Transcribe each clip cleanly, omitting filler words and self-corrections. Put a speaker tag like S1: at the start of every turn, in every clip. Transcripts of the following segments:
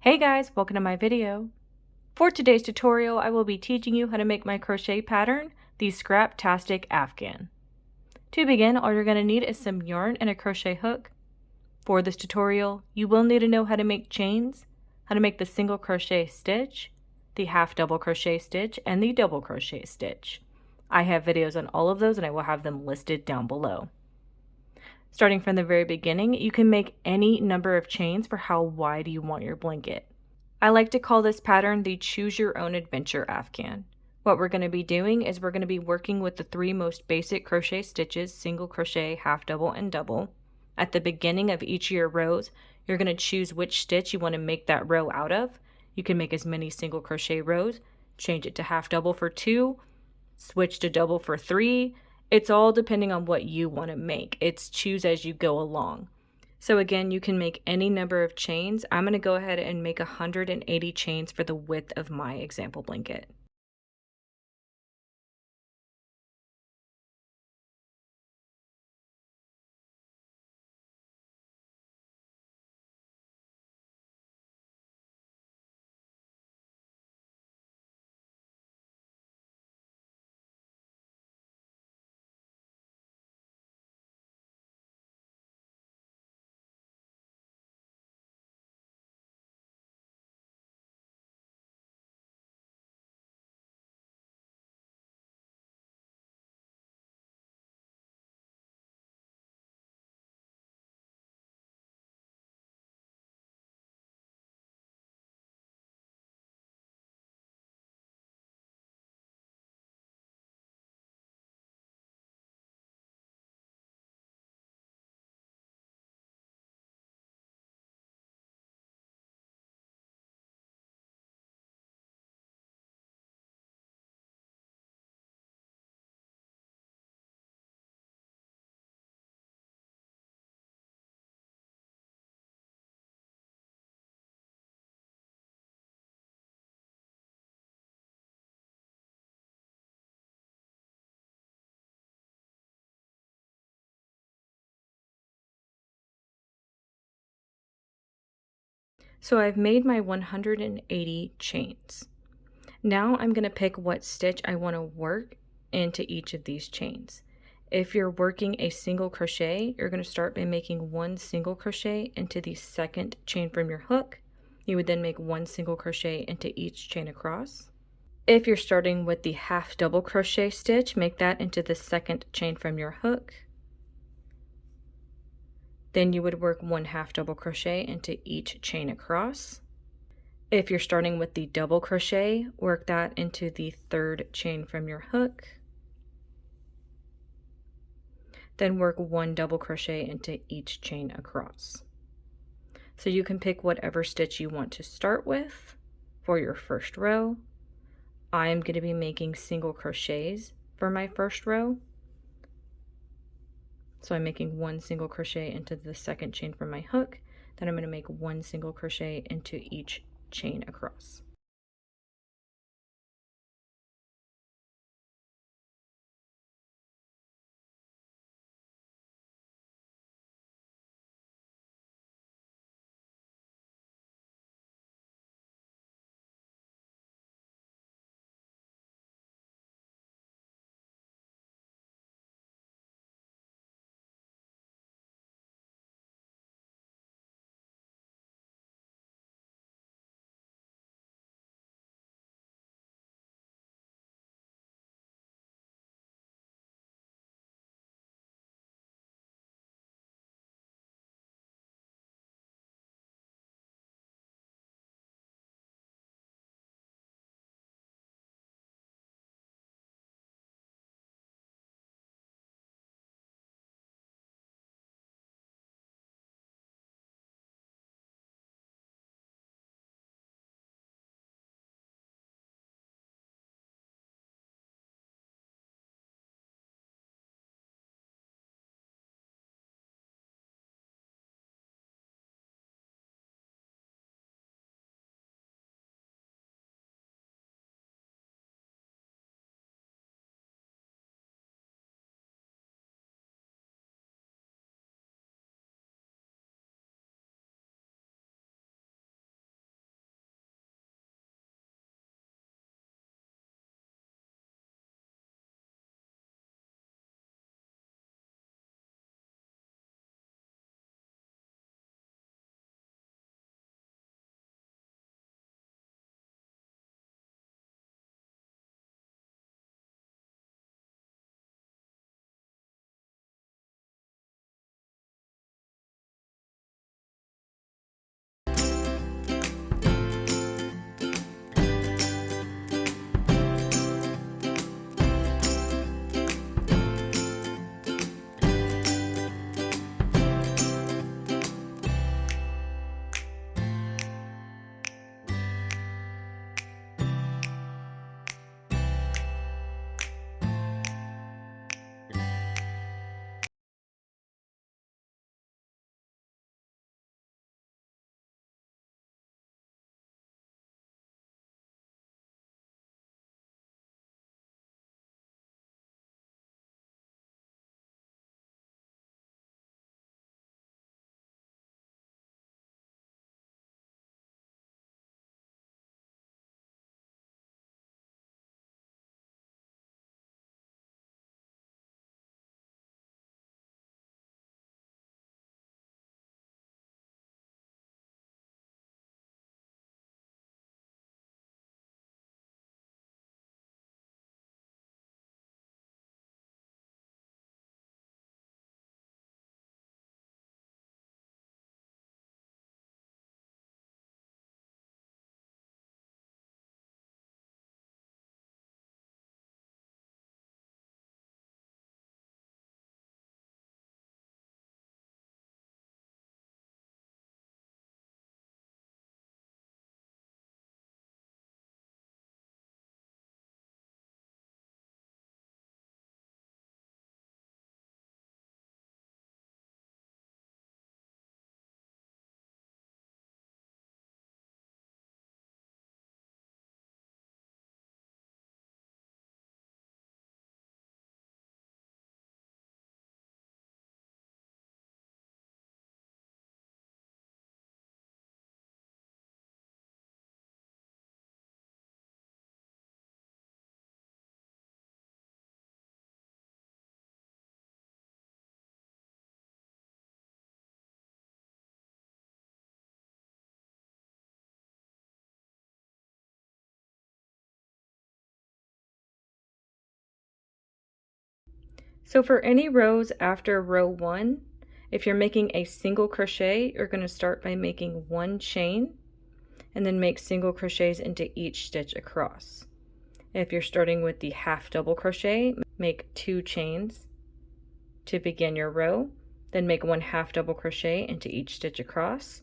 S1: Hey guys, welcome to my video. For today's tutorial, I will be teaching you how to make my crochet pattern, the Scraptastic Afghan. To begin, all you're going to need is some yarn and a crochet hook. For this tutorial, you will need to know how to make chains, how to make the single crochet stitch, the half double crochet stitch, and the double crochet stitch. I have videos on all of those and I will have them listed down below. Starting from the very beginning, you can make any number of chains for how wide you want your blanket. I like to call this pattern the Choose Your Own Adventure Afghan. What we're going to be doing is we're going to be working with the three most basic crochet stitches, single crochet, half double, and double. At the beginning of each of your rows, you're going to choose which stitch you want to make that row out of. You can make as many single crochet rows, change it to half double for 2, switch to double for 3. It's all depending on what you want to make. It's choose as you go along. So again, you can make any number of chains. I'm going to go ahead and make 180 chains for the width of my example blanket. So I've made my 180 chains. Now I'm going to pick what stitch I want to work into each of these chains. If you're working a single crochet, you're going to start by making one single crochet into the second chain from your hook. You would then make one single crochet into each chain across. If you're starting with the half double crochet stitch, make that into the second chain from your hook. Then you would work one half double crochet into each chain across. If you're starting with the double crochet, work that into the third chain from your hook. Then work one double crochet into each chain across. So you can pick whatever stitch you want to start with for your first row. I am going to be making single crochets for my first row. So I'm making one single crochet into the second chain from my hook. Then I'm going to make one single crochet into each chain across. So for any rows after row 1, if you're making a single crochet, you're going to start by making 1 chain and then make single crochets into each stitch across. If you're starting with the half double crochet, make 2 chains to begin your row, then make 1 half double crochet into each stitch across.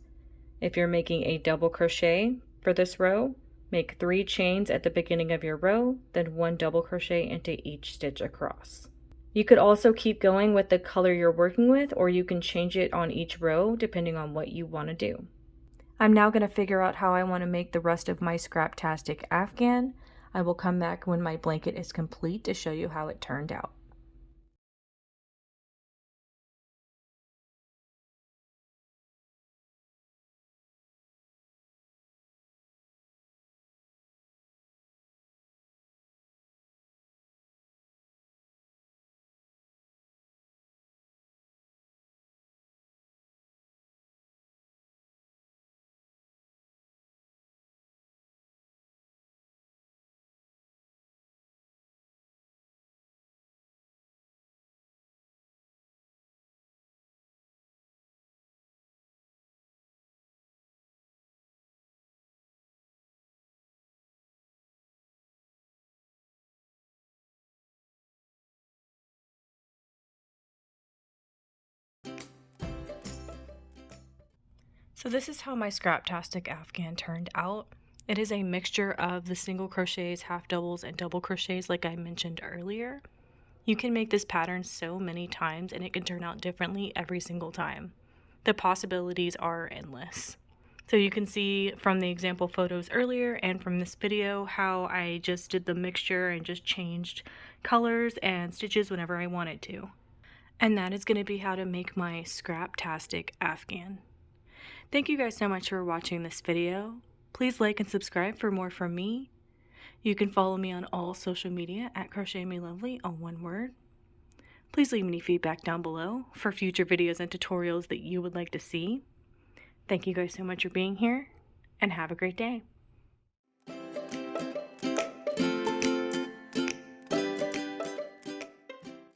S1: If you're making a double crochet for this row, make 3 chains at the beginning of your row, then 1 double crochet into each stitch across. You could also keep going with the color you're working with, or you can change it on each row depending on what you want to do. I'm now going to figure out how I want to make the rest of my Scraptastic Afghan. I will come back when my blanket is complete to show you how it turned out. So this is how my Scraptastic Afghan turned out. It is a mixture of the single crochets, half doubles, and double crochets like I mentioned earlier. You can make this pattern so many times and it can turn out differently every single time. The possibilities are endless. So you can see from the example photos earlier and from this video how I just did the mixture and just changed colors and stitches whenever I wanted to. And that is going to be how to make my Scraptastic Afghan. Thank you guys so much for watching this video. Please like and subscribe for more from me. You can follow me on all social media at crochetmelovely, all one word. Please leave me feedback down below for future videos and tutorials that you would like to see. Thank you guys so much for being here, and have a great day.